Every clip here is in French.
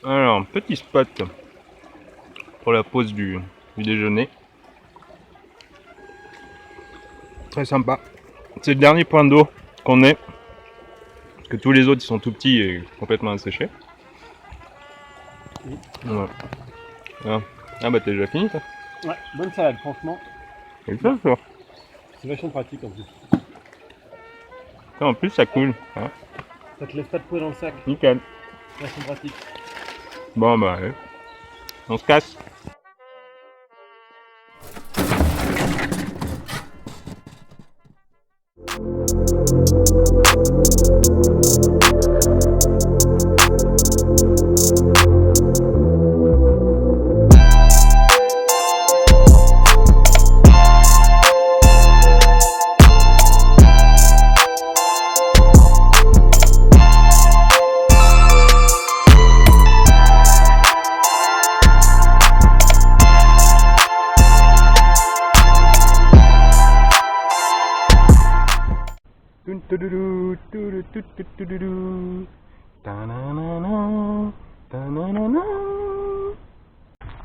Alors, petit spot pour la pause du déjeuner. Très sympa. C'est le dernier point d'eau qu'on ait. Que tous les autres ils sont tout petits et complètement asséchés. Oui. Ouais. Ah bah t'es déjà fini ça? Ouais, bonne salade, franchement. C'est ça, ça. C'est vachement pratique en plus. En plus ça coule. Hein. Ça te laisse pas de poids dans le sac. Nickel. Vachement pratique. Bon bah ouais. On se casse.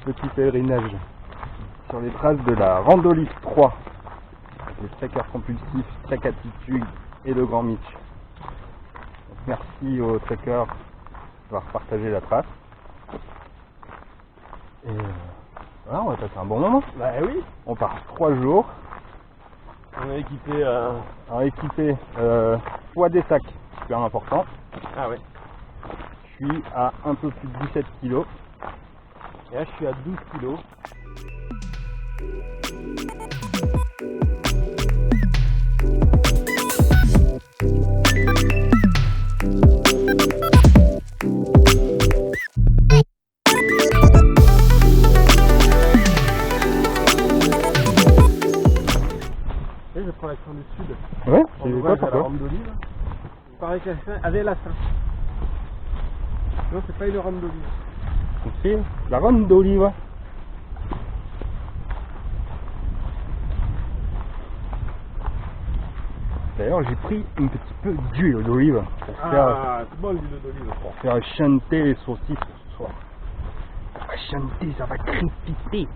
Petit pèlerinage sur les traces de la Randolise 3, les trekkers compulsifs, Trek Attitude et le Grand Mitch. Donc, merci aux trekkers d'avoir partagé la trace. Et voilà, on va passer un bon moment. Bah oui. On part 3 jours. On a équipé équipé poids des sacs, super important. Ah ouais. Je suis à un peu plus de 17 kg. Et là je suis à 12 kg. Je prends l'accent du sud. Ouais, On c'est voit pas la pourquoi. rame d'olive. Il paraît qu'elle avait la fin. Non, c'est pas une rame d'olive. C'est la ronde d'olive. D'ailleurs, j'ai pris un petit peu d'huile d'olive Ah, c'est bon l'huile d'olive. pour faire chanter les saucisses ce soir. Ça va chanter, ça va crépiter.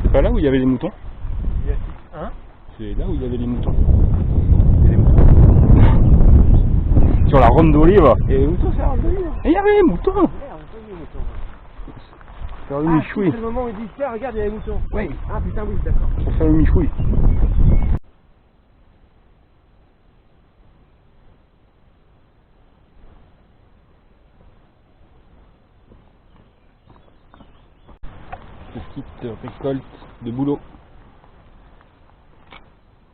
C'est pas là où il y avait les moutons? Il y a hein? C'est là où il y avait les moutons. Et les moutons. Sur la ronde d'olive. Et les moutons, c'est la rame d'olive. Et il y avait les moutons. Merde, pas vu les moutons. Faire le Ah, michoui. c'est le moment où il dit tiens, regarde, il y a les moutons. Oui, Ah putain, oui, d'accord. pour faire le michoui. Petite récolte de boulot.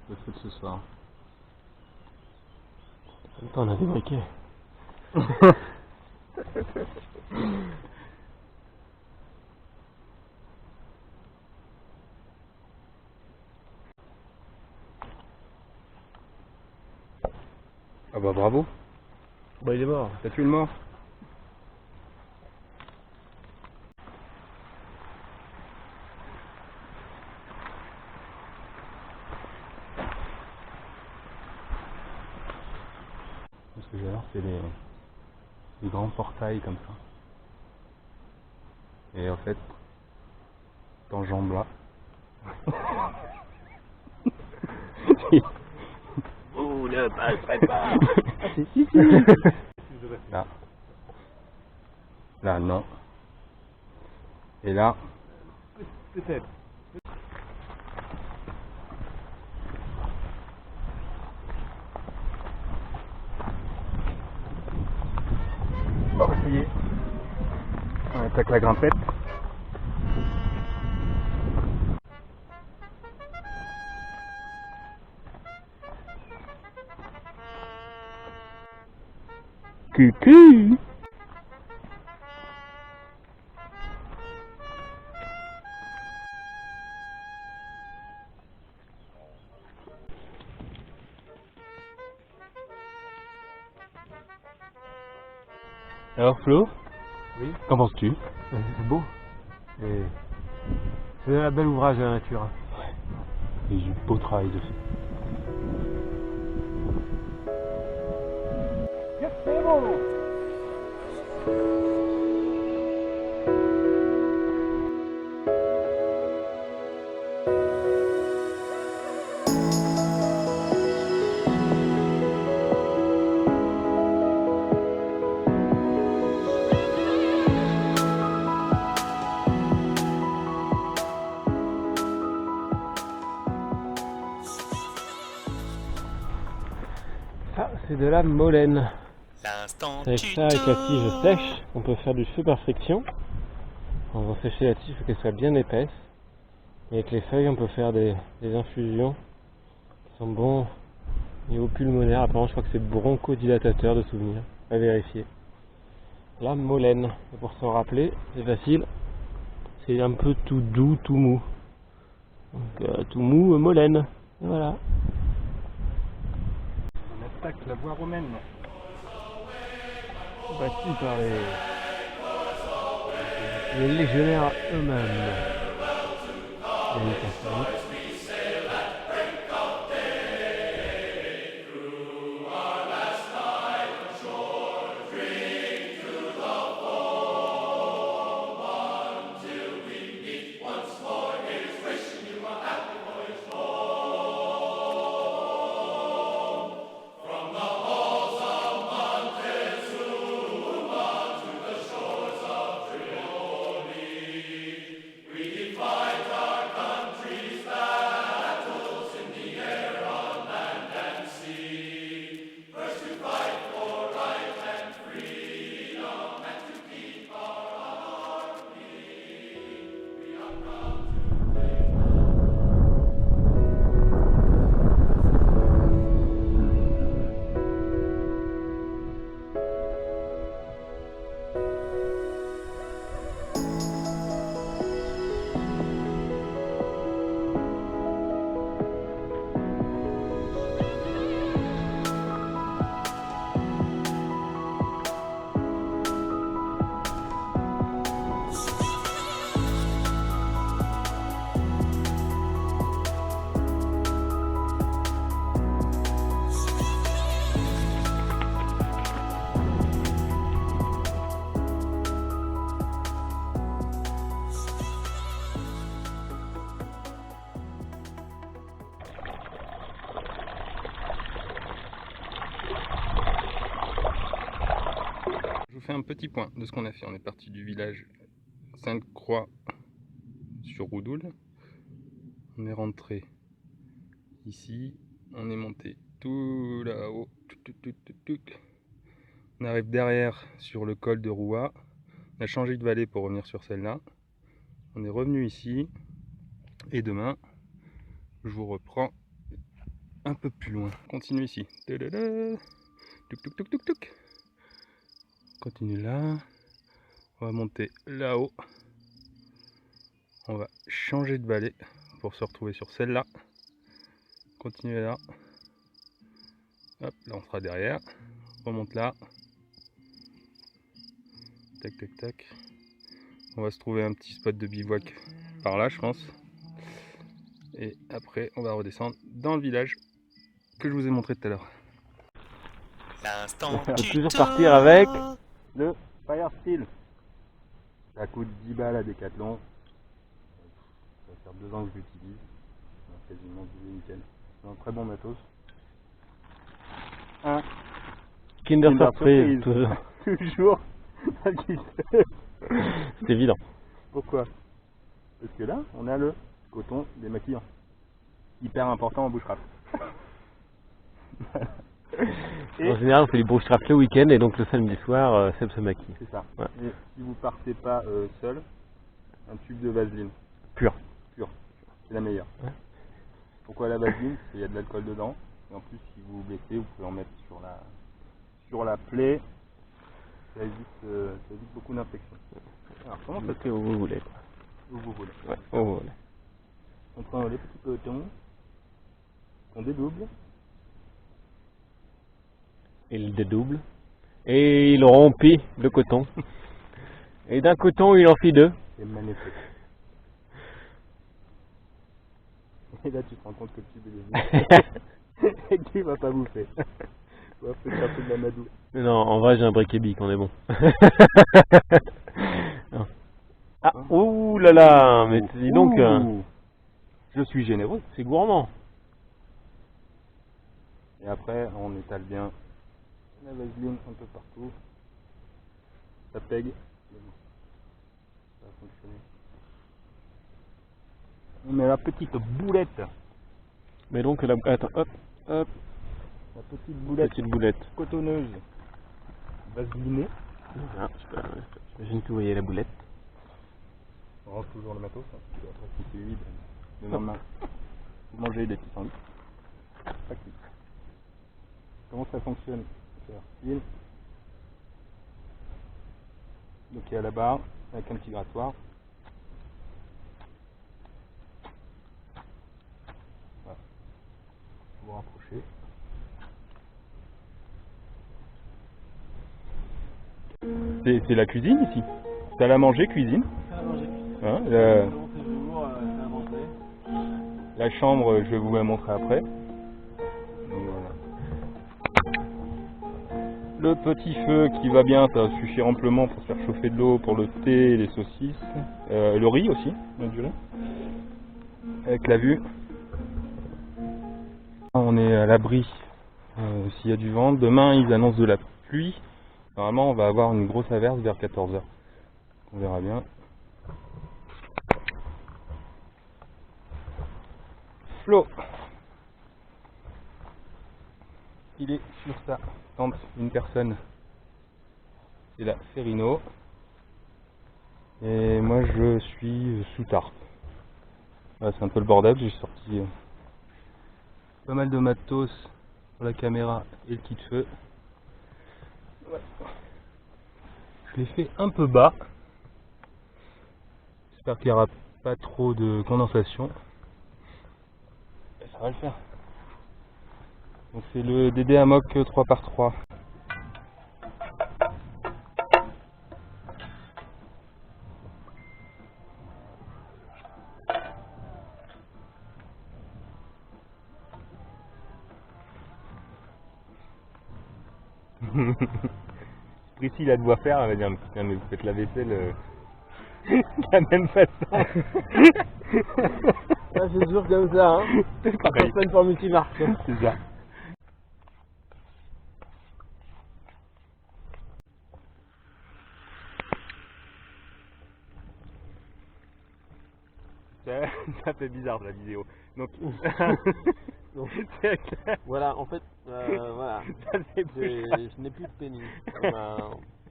Le feu de ce soir. Attends, on a des briquets. Ah bah bravo. Bah il est mort. T'as tué le mort? Ce que j'adore, c'est les grands portails comme ça. Et en fait, t'enjambes là. Vous ne passerez pas. Ah si, si, si. Là. Là, non. Et là. Peut-être. Oh, ça y est. On attaque la grimpette. Coucou. Alors Flo, Oui. qu'en penses-tu? C'est beau. Et c'est un bel ouvrage de la nature. Il y a eu du beau travail dessus. C'est bon. Ça, c'est de la molène. L'instant C'est avec ça, avec la tige sèche, on peut faire du feu par friction. En faisant sécher la tige, il faut qu'elle soit bien épaisse. Et avec les feuilles, on peut faire des infusions qui sont bons niveau pulmonaire. Apparemment, je crois que c'est bronchodilatateur de souvenir. À vérifier. La molène. Et pour s'en rappeler, c'est facile. C'est un peu tout doux, tout mou. Donc, tout mou, molène. Et voilà. On attaque la voie romaine. Battu par les légionnaires eux-mêmes. Et les catholiques. Je vous fais un petit point de ce qu'on a fait. On est parti du village Sainte-Croix sur Roudoul. On est rentré ici. On est monté tout là-haut. On arrive derrière sur le col de Roua. On a changé de vallée pour revenir sur celle-là. On est revenu ici. Et demain, je vous reprends un peu plus loin. Continue ici. Continue là. On va monter là-haut. On va changer de vallée pour se retrouver sur celle-là. Continuez là. Hop, là on sera derrière. On remonte là. Tac, tac, tac. On va se trouver un petit spot de bivouac par là, je pense. Et après, on va redescendre dans le village que je vous ai montré tout à l'heure. L'instant On peut toujours partir avec Le Fire Steel. Ça coûte 10 balles à Decathlon. Ça va faire 2 ans que je l'utilise. On a quasiment dit nickel. C'est un très bon matos. Un Kinder Surprise, toujours. Toujours. C'est évident. Pourquoi? Parce que là, on a le coton démaquillant. Hyper important en bushcraft. En général, on fait du bushcraft le week-end et donc le samedi soir, Seb se maquille. C'est ça. Ouais. Et si vous partez pas seul, un tube de vaseline. Pur. C'est la meilleure. Ouais. Pourquoi la vaseline? Parce qu'il y a de l'alcool dedans. Et en plus, si vous vous blessez, vous pouvez en mettre sur la plaie. Ça évite beaucoup d'infections. Alors, comment ça se fait Où vous voulez. où vous voulez? Ouais, où vous voulez. On prend les petits cotons, on dédouble. Il dédouble. Et il rompit le coton. Et d'un coton, il en fit deux. C'est magnifique. Et là, tu te rends compte que le tube est et que tu vas pas bouffer. Ouais, faut chercher de la madou. Mais non, en vrai, j'ai un briquet bic, on est bon. Ah, ouh là là, mais dis donc, je suis généreux. c'est gourmand. Et après, on étale bien la vaseline un peu partout. Ça pègue. Ça va fonctionner. On met la petite boulette. Mais donc, la... attends, hop, hop, La petite boulette petite boulette. cotonneuse. Vaselinée. Ah, j'imagine que vous voyez la boulette. On range toujours le matos. Hein, parce que après, si c'est humide, le lendemain, vous mangez des petits sandwichs. Pratique. Comment ça fonctionne? Faire fil. Bloqué à la barre avec un petit grattoir. Voilà. Vous rapprochez. C'est la cuisine ici. Salle à manger, cuisine. Hein, la chambre, je vais vous la montrer après. Donc, voilà. Le petit feu qui va bien, ça suffit amplement pour faire chauffer de l'eau pour le thé, les saucisses, le riz aussi, du riz. Avec la vue. On est à l'abri s'il y a du vent. Demain, ils annoncent de la pluie. Normalement, on va avoir une grosse averse vers 14 h. On verra bien. Flo, il est sur sa tente, une personne. C'est la Ferrino. Et moi, je suis sous tarpe. Voilà, c'est un peu le bordel. J'ai sorti pas mal de matos pour la caméra et le kit feu. Ouais. Je l'ai fait un peu bas. J'espère qu'il n'y aura pas trop de condensation. Et ça va le faire. Donc c'est le DD Amok 3x3. Priscille a de quoi faire, elle va dire putain mais vous faites la vaisselle de la même façon. Ah, c'est toujours comme ça, hein. C'est pareil. Personne pour multimarque. C'est ça. Ça fait bizarre la vidéo. Donc, Donc, c'est clair. voilà, en fait, voilà. Ça fait plus Je n'ai plus de pénis.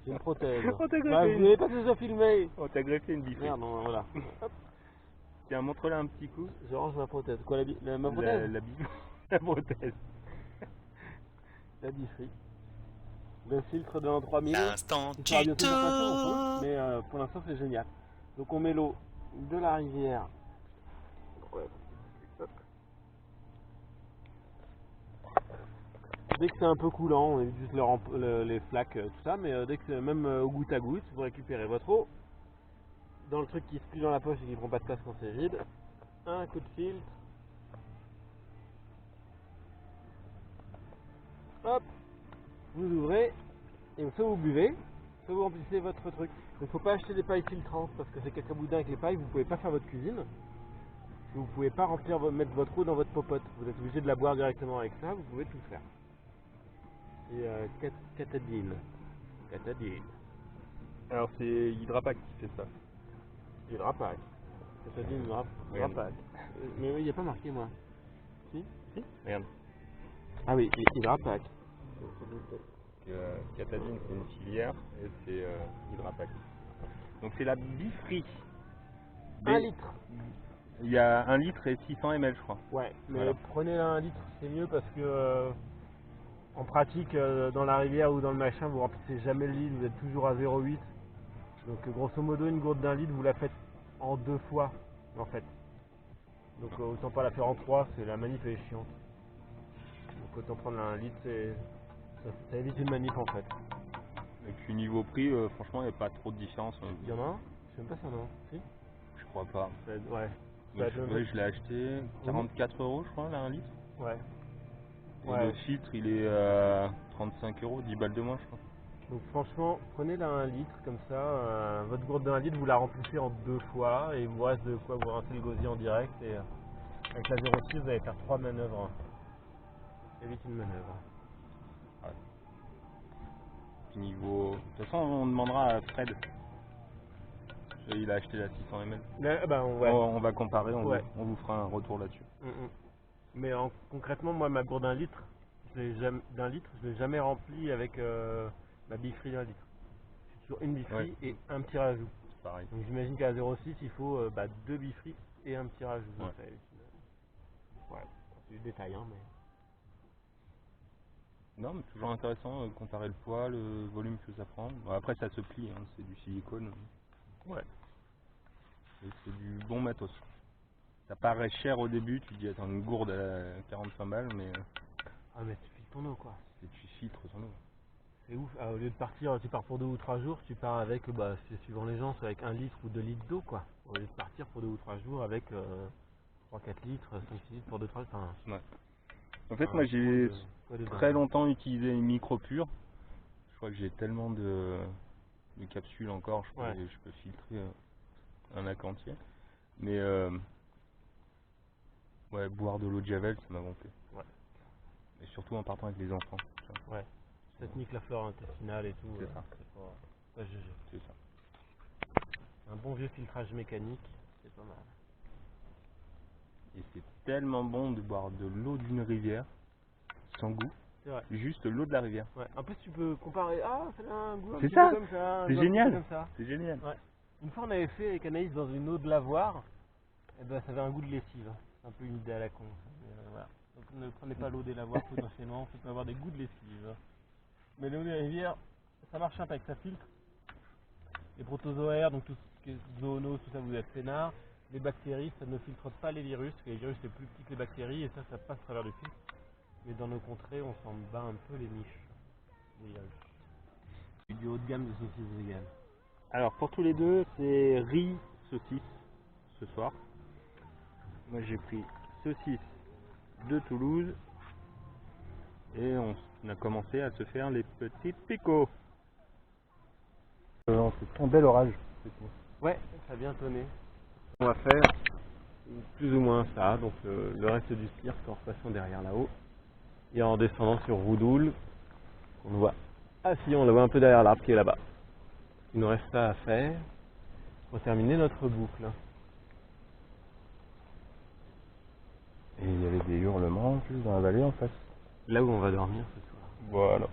J'ai une prothèse. On t'a greffé Bah, vous une- n'avez pas déjà filmé. On t'a greffé une bifrée. Merde, non, voilà. Hop, Tiens, montre-la un petit coup. je range ma prothèse. Quoi, ma prothèse? La bifrée. La prothèse. La bifrée. Le filtre de l'an 3000. L'instant Qui sera bientôt tuto. sur façon, on peut, mais pour l'instant c'est génial. Donc on met l'eau de la rivière. Ouais. Hop. Dès que c'est un peu coulant, on évite juste les flaques, tout ça, mais dès que c'est même au goutte à goutte, vous récupérez votre eau dans le truc qui se plie dans la poche et qui prend pas de place quand c'est vide. Un coup de filtre. Hop, vous ouvrez et soit vous buvez, soit vous remplissez votre truc. Il ne faut pas acheter des pailles filtrantes parce que c'est cacaboudin avec les pailles, vous pouvez pas faire votre cuisine. Vous pouvez pas mettre votre eau dans votre popote. Vous êtes obligé de la boire directement avec ça, vous pouvez tout faire. C'est Catadine. Catadine. Alors c'est Hydrapack qui fait ça. Hydrapack. Catadine, Hydrapack. Mais oui, il n'y a pas marqué moi. Si? Si. Regarde. Ah oui, Hydrapack. Catadine c'est une filière et c'est Hydrapack. Donc c'est la bifree. 1 litre. Il y a 1 litre et 600 ml je crois. Ouais, mais Voilà. prenez 1 litre, c'est mieux parce que en pratique, dans la rivière ou dans le machin, vous remplissez jamais le litre, vous êtes toujours à 0,8. Donc grosso modo, une gourde d'1 litre, vous la faites en 2 fois en fait. Donc autant pas la faire en 3, c'est la manip elle est chiante. Donc autant prendre 1 litre, ça évite une manip en fait. Et puis niveau prix, franchement il n'y a pas trop de différence. Il y en a un? Je sais même pas si il y en a un. Si? Je crois pas. Ouais. Moi, je l'ai acheté 44 € je crois là 1 litre. Ouais. Et Ouais. le filtre il est 35 €, 10 balles de moins, je crois. Donc franchement, prenez là 1 litre comme ça, votre gourde de 1 litre, vous la remplissez en 2 fois et il vous reste de quoi vous rincer le gosier en direct et avec la 0,6 vous allez faire 3 manœuvres. C'est vite une manœuvre. Puis niveau... De toute façon, on demandera à Fred. Il a acheté la 600 ml. On va comparer, on vous fera un retour là-dessus. Mais concrètement, moi, ma gourde d'un litre, je l'ai jamais remplie avec ma bifferie d'un litre. C'est toujours une bifferie et un petit rajout. C'est pareil. Donc j'imagine qu'à 0,6, il faut 2 bifferie et un petit rajout. Ouais. C'est du détail, hein, mais... Non, mais toujours intéressant, comparer le poids, le volume que ça prend. Bon, après, ça se plie, hein, c'est du silicone. Ouais. Et c'est du bon matos. Ça paraît cher au début, tu te dis, attends, une gourde à 45 balles, mais Ah, mais tu filtres ton eau, quoi. tu filtres ton eau. C'est ouf. Au lieu de partir, tu pars pour 2 ou 3 jours, tu pars avec, c'est suivant les gens, c'est avec 1 litre ou 2 litres d'eau, quoi. Au lieu de partir pour 2 ou 3 jours avec 3-4 litres, 5-6 litres pour 2-3 litres. Ouais. En fait, moi, j'ai très longtemps utilisé une micro pure. Je crois que j'ai tellement de capsules encore, je peux filtrer un lac entier. Mais ouais, boire de l'eau de Javel, ça m'a gonflé. Ouais. Et surtout en partant avec les enfants. Ouais. Ça te nique la flore intestinale et tout. C'est ça. Pas GG. C'est ça. Un bon vieux filtrage mécanique, c'est pas mal. Et c'est tellement bon de boire de l'eau d'une rivière, sans goût. C'est vrai. Juste l'eau de la rivière. Ouais. En plus, tu peux comparer. Ah, ça a un goût un C'est petit ça. peu comme ça. C'est génial. Comme ça. C'est génial. Ouais. Une fois, on avait fait avec Anaïs dans une eau de lavoir. Et ça avait un goût de lessive. C'est un peu une idée à la con. Mais, voilà. Donc ne prenez pas l'eau des lavoirs potentiellement, ça peut avoir des goûts de lessive. Mais l'eau des rivières, ça marche impec, ça filtre. Les protozoaires, donc tout ce qui est zoonose, tout ça, vous êtes peinard. Les bactéries, ça ne filtre pas les virus, parce que les virus c'est plus petit que les bactéries et ça passe à travers le filtre. Mais dans nos contrées, on s'en bat un peu les miches. C'est du haut de gamme de saucisses vegan. Alors pour tous les deux, c'est riz saucisse ce soir. Moi j'ai pris saucisse de Toulouse et on a commencé à se faire les petits picots. C'est un bel orage. Ouais, ça a bien tonné. On va faire plus ou moins ça, donc le reste du cirque en repassant derrière là-haut et en descendant sur Roudoul. On le voit. Ah si, on le voit un peu derrière l'arbre qui est là-bas. Il nous reste ça à faire pour terminer notre boucle. Et il y avait des hurlements juste dans la vallée en face. Là où on va dormir ce soir. Voilà.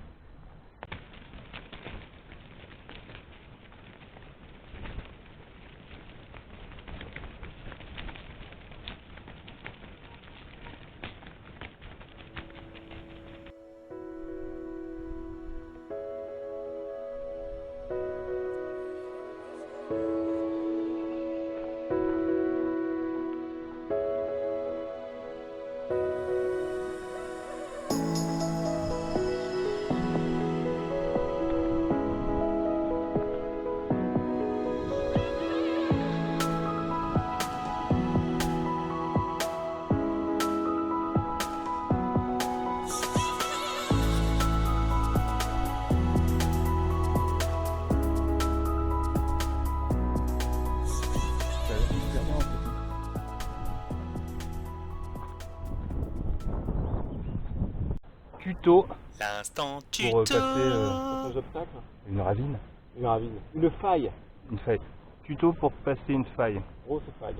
Tuto L'instant pour tuto. passer obstacles. une ravine. Une ravine. Une faille. Une faille. Tuto pour passer une faille. Grosse faille.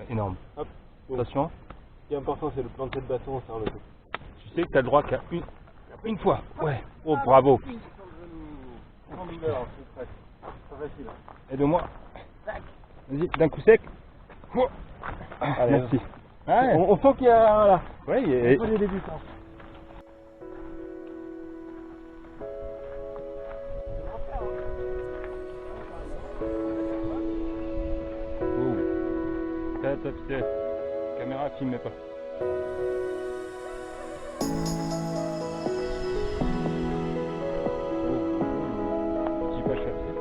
Énorme. Hop. Bon. Attention. Ce qui est important, c'est le planter de bâton, ça on le fait. Tu sais que tu as le droit qu'à une fois. Ouais. Oh bravo. Sans douleur, c'est presque. C'est facile. Aide-moi. Vas-y, d'un coup sec. Oh. Allez, merci. On sent qu'il y a voilà. Ouais, Il faut des débutants. Caméra, filme pas. Petit pas chassé.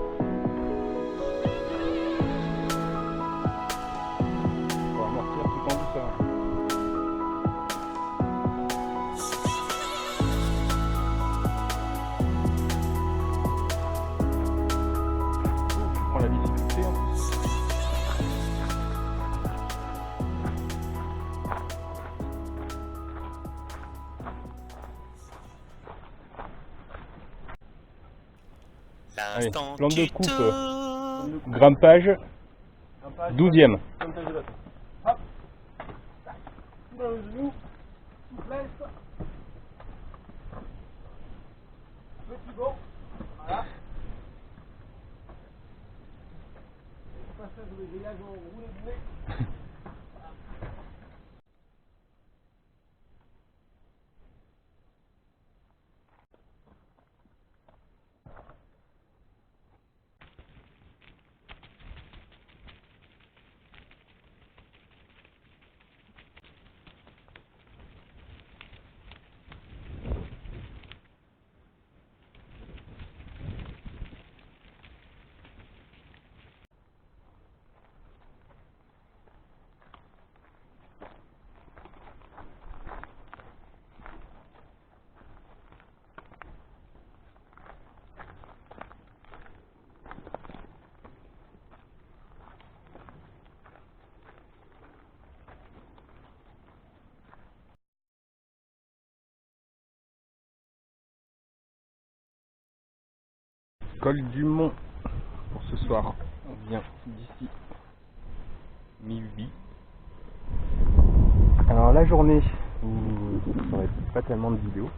Pour amortir tout en douceur. L'instant plan de tu coupe. tournes. Grimpage, 12e. Hop. Dans le genou. Souplesse. Petit bond. Voilà. Passage de dégage en roulé de nez. Col du Mont pour ce soir. On vient d'ici mi-8. Alors la journée où il n'y aurait pas tellement de vidéos,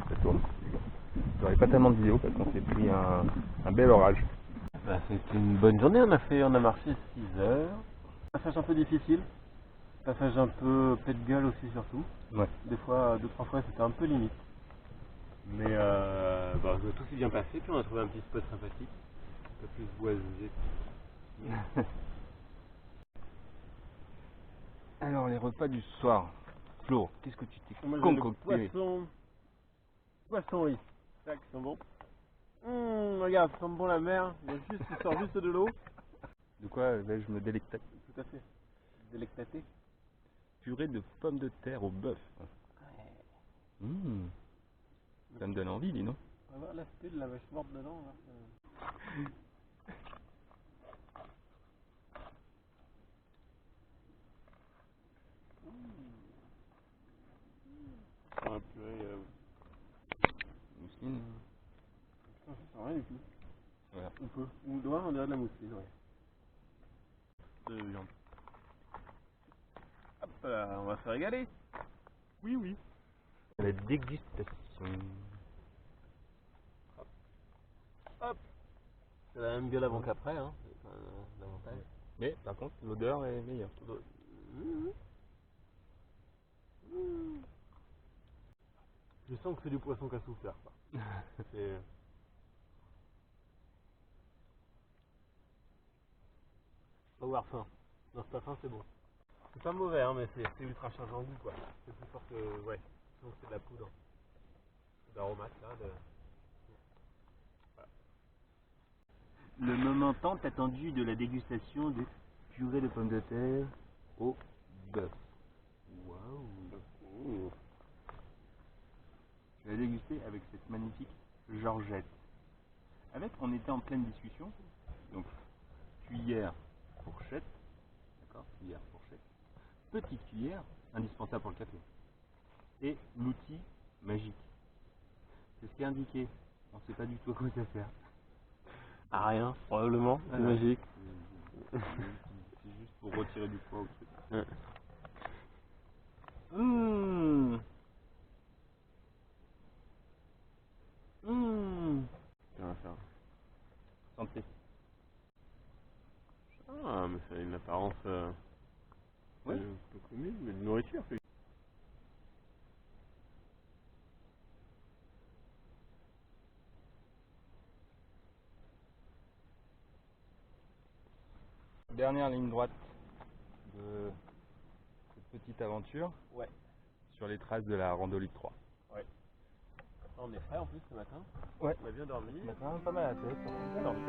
ça tourne, il n'y aurait pas tellement de vidéos parce qu'on s'est pris un bel orage. Bah, c'était une bonne journée, on a marché 6 heures. Passage un peu difficile, passage un peu pète-gueule aussi surtout. Ouais. Des fois, 2-3 fois c'était un peu limite. Mais tout s'est bien passé, puis on a trouvé un petit spot sympathique, un peu plus boisé. Alors les repas du soir. Flo, qu'est-ce que tu t'es Moi j'ai concocté? poisson riz, tac, c'est bon. Regarde, ça sent bon la mer, il sort juste de l'eau. De quoi vais-je me délecter? Tout à fait, délectaté. Purée de pommes de terre au bœuf. Ça me donne envie, dis non? On va voir l'aspect de la vache morte dedans. On va voir ça. Un purée. Mousseline. Ça sent rien du tout. Voilà. On peut. On dirait de la mousseline, ouais. De viande. Hop là, on va se régaler. Oui, oui. La dégustation. Hop. C'est la même gueule avant qu'après, hein. C'est pas un avantage. Mais par contre, l'odeur est meilleure. Je sens que c'est du poisson qu'à souffler, quoi. C'est... Pas avoir faim. Non, c'est pas faim, c'est bon. C'est pas mauvais, hein, mais c'est ultra chargé en goût, quoi. C'est plus fort que... Ouais. Donc c'est de la poudre. D'aromate, là, de... Le moment tant attendu de la dégustation de purée de pommes de terre au bœuf. Waouh! Je vais la déguster avec cette magnifique Georgette. On était en pleine discussion. Donc, cuillère, fourchette. D'accord? Cuillère, fourchette. Petite cuillère, indispensable pour le café. Et l'outil magique. C'est ce qui est indiqué. On ne sait pas du tout à quoi ça sert. Ah, rien, probablement. C'est Voilà. magique. C'est juste pour retirer du poids au truc. Ouais. Ça va faire. Santé. Ah, mais ça a une apparence Ouais. un peu commune, mais de nourriture. Dernière ligne droite de cette petite aventure. Ouais. Sur les traces de la randolite 3. Ouais. On est frais en plus ce matin. Ouais. On a bien dormi. On a quand même pas mal à la tête. On a bien dormi.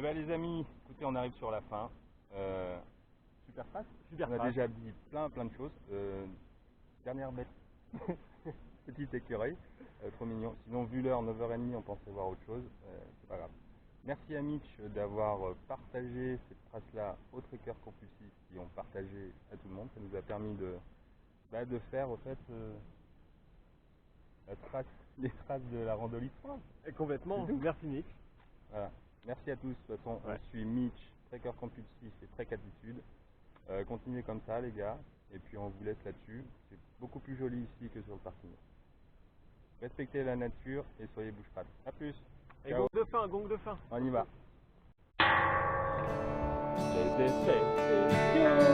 ben les amis, écoutez, on arrive sur la fin. Super trace. Super On a trace. déjà dit plein de choses. Dernière bête. Petite écureuil. Trop mignon. Sinon, vu l'heure, 9h30, on pensait voir autre chose. C'est pas grave. Merci à Mitch d'avoir partagé cette trace-là aux trekkers compulsifs qui ont partagé à tout le monde. Ça nous a permis de faire, au fait, les traces de la randonnée 3. Et complètement, C'est tout. merci Nick. Voilà. Merci à tous. De toute façon, Ouais. on suit Mitch, trekker compulsif et Trek Attitude. Continuez comme ça, les gars. Et puis on vous laisse là-dessus. C'est beaucoup plus joli ici que sur le parking. Respectez la nature et soyez bouche-trade. A plus. Et Ciao. gong de fin. On y va. Les effets spéciaux.